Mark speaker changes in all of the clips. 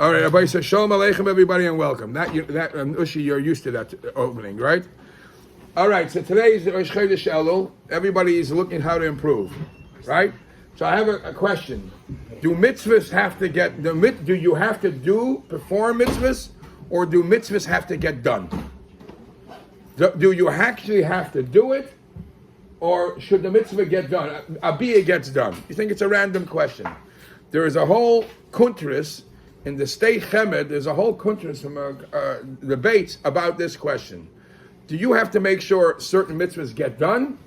Speaker 1: All right, everybody says Shalom Aleichem, everybody, and welcome. Ushi, you're used to that opening, right? All right, so today's Rosh Chodesh Elul. Everybody is looking how to improve, right? So I have a question. Do mitzvahs have to get, do you have to perform mitzvahs, or do mitzvahs have to get done? Do you actually have to do it, or should the mitzvah get done? Abiyah gets done. You think it's a random question. There is a whole kuntris in the state Chemed, there's a whole kuntris from debates about this question. Do you have to make sure certain mitzvahs get done,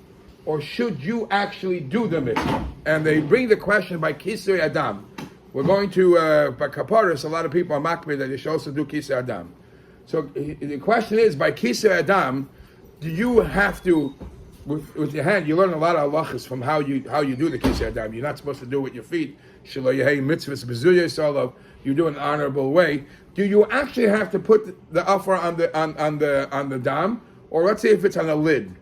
Speaker 1: or should you actually do the mitzvah? And they bring the question by Kisei Adam. We're going to, by Kaparis, a lot of people are makbid that you should also do Kisei Adam. So the question is, by Kisei Adam, do you have to, with your hand, you learn a lot of halachas from how you do the Kisei Adam. You're not supposed to do it with your feet. Shelo yehei mitzvahs b'zuyah salav. You do it in an honorable way. Do you actually have to put the afar on the dam, or let's say if it's on a lid,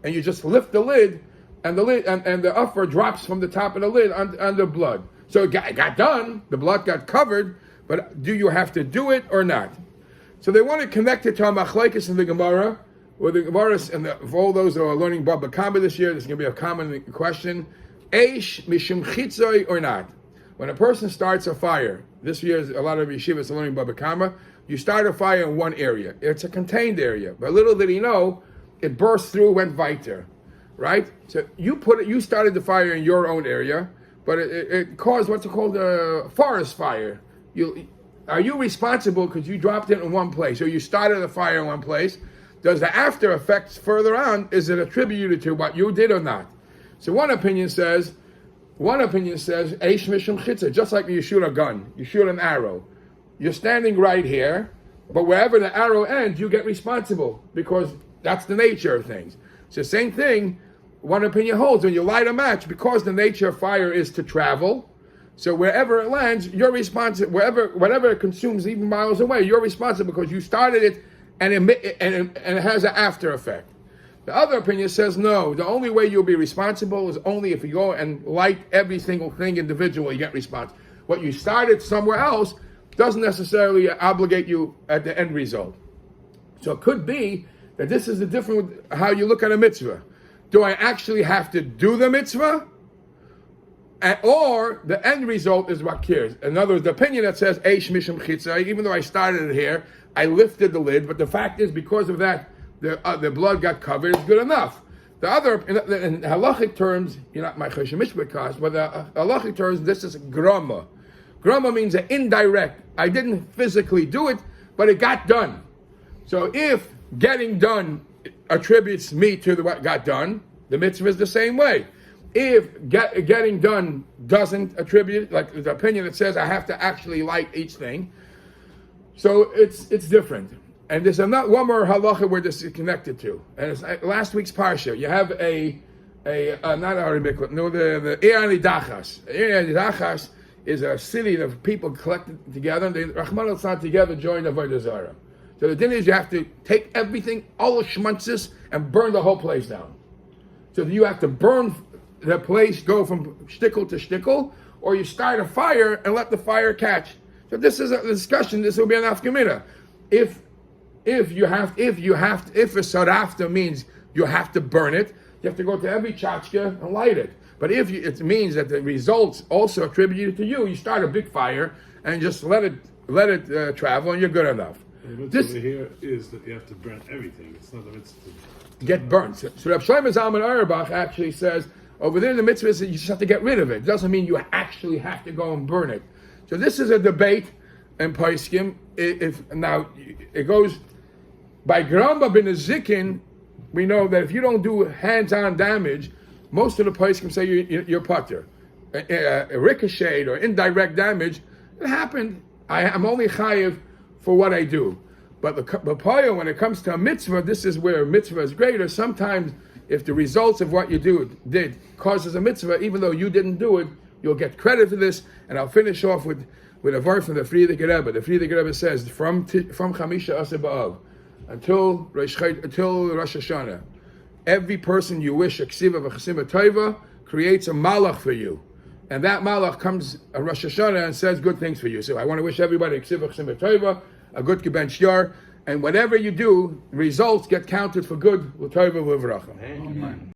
Speaker 1: and you just lift the lid, and the afar drops from the top of the lid on the blood. So it got done. The blood got covered, but do you have to do it or not? So they want to connect it to a machlekes in the Gemara, or the Gemara, and for all those who are learning Baba Kama this year, this is going to be a common question: Eish mishum chitzoi or not? When a person starts a fire, this year a lot of yeshivas are learning Baba Kama, you start a fire in one area. It's a contained area, but little did he know, it burst through, went weiter, right? So you started the fire in your own area, but it caused what's called a forest fire. Are you responsible because you dropped it in one place, or you started the fire in one place? Does the after effects further on, is it attributed to what you did or not? So one opinion says, Eish mishum chitza, just like when you shoot a gun, you shoot an arrow. You're standing right here, but wherever the arrow ends, you get responsible, because that's the nature of things. It's the same thing, one opinion holds, when you light a match, because the nature of fire is to travel, so wherever it lands, you're responsible. Whatever it consumes, even miles away, you're responsible because you started it, and it has an after effect. The other opinion says no. The only way you'll be responsible is only if you go and light every single thing individually. You get responsible. What you started somewhere else doesn't necessarily obligate you at the end result. So it could be that this is the difference with how you look at a mitzvah. Do I actually have to do the mitzvah? Or the end result is what cares. In other words, the opinion that says Eish mishum chitza, even though I started it here, I lifted the lid, but the fact is, because of that, the blood got covered, it's good enough. The other, in halachic terms, you're not my choshen mishpakas, but the halachic terms, this is grama. Grama means an indirect. I didn't physically do it, but it got done. So if getting done attributes me to what got done, the mitzvah is the same way. If getting done doesn't attribute, like the opinion that says I have to actually light each thing, so it's different. And there's one more halacha where this is connected to. And it's last week's parsha. You have not Arabic, no, the Ir Nidachas. Ir Nidachas is a city of people collected together, and they, Rahman al together, joined Avodah Zarah. So the din is you have to take everything, all the shmuntzis, and burn the whole place down. So you have to burn the place, go from shtickle to shtickle, or you start a fire and let the fire catch. So this is a discussion. This will be an afkamina. If a sarafta means you have to burn it, you have to go to every tchotchke and light it. But if it means that the results also attributed to you, you start a big fire and just let it travel, and you're good enough.
Speaker 2: The mitzvah here is that you have to burn everything. It's not a mitzvah to
Speaker 1: get burnt. So Rav Shlomo Zalman Auerbach actually says over there in the mitzvah is that you just have to get rid of it. It doesn't mean you actually have to go and burn it. So this is a debate in Paiskim. If now it goes by Gramba bin Zikin, we know that if you don't do hands-on damage, most of the Paiskim say you're putter. A ricochet or indirect damage, it happened. I'm only chayiv for what I do. But the paya, when it comes to a mitzvah, this is where mitzvah is greater. Sometimes, if the results of what you did causes a mitzvah, even though you didn't do it, you'll get credit for this. And I'll finish off with a verse from the Frierdiker Rebbe. The Frierdiker Rebbe says, from Chamisha Aseh B'Av until Rosh Hashanah, every person you wish a ksiva v'chasima tova creates a malach for you. and that malach comes on Rosh Hashanah and says good things for you. So I want to wish everybody a good Kiben Sh'yar, and whatever you do, results get counted for good.